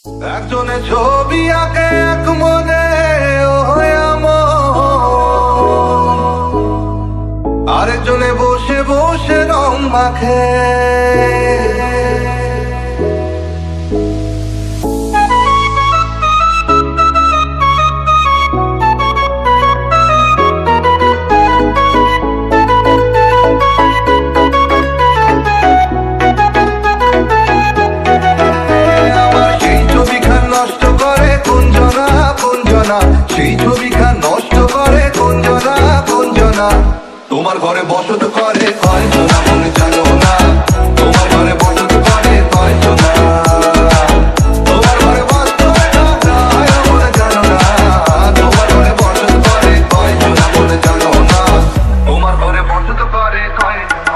একজনে ছবি আঁকে এক মনে আরেকজনে বসে বসে রং মাখে। সেই ছবিখান নষ্ট করে কোনজনা কোনজনা। তোমার ঘরে বসত করে কয়জনা মনে জানো না। তোমার ঘরে বসত করে কয়জনা। তোমার ঘরে বসত মনে জানো না। তোমার ঘরে বসত করে কয়জনা মনে জানো না। তোমার ঘরে বসত করে কয়জনা।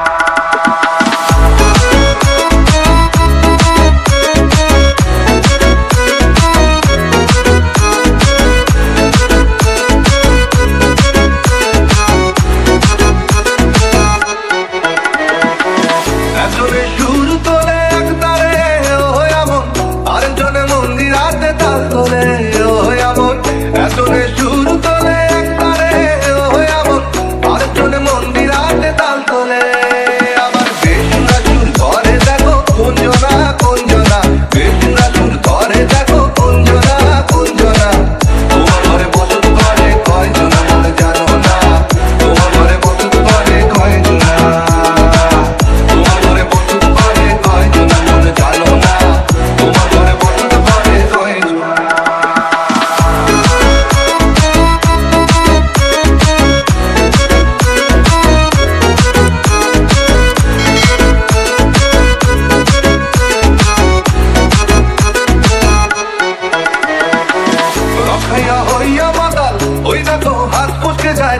ওই দেখো হাত ফুসকে যায়।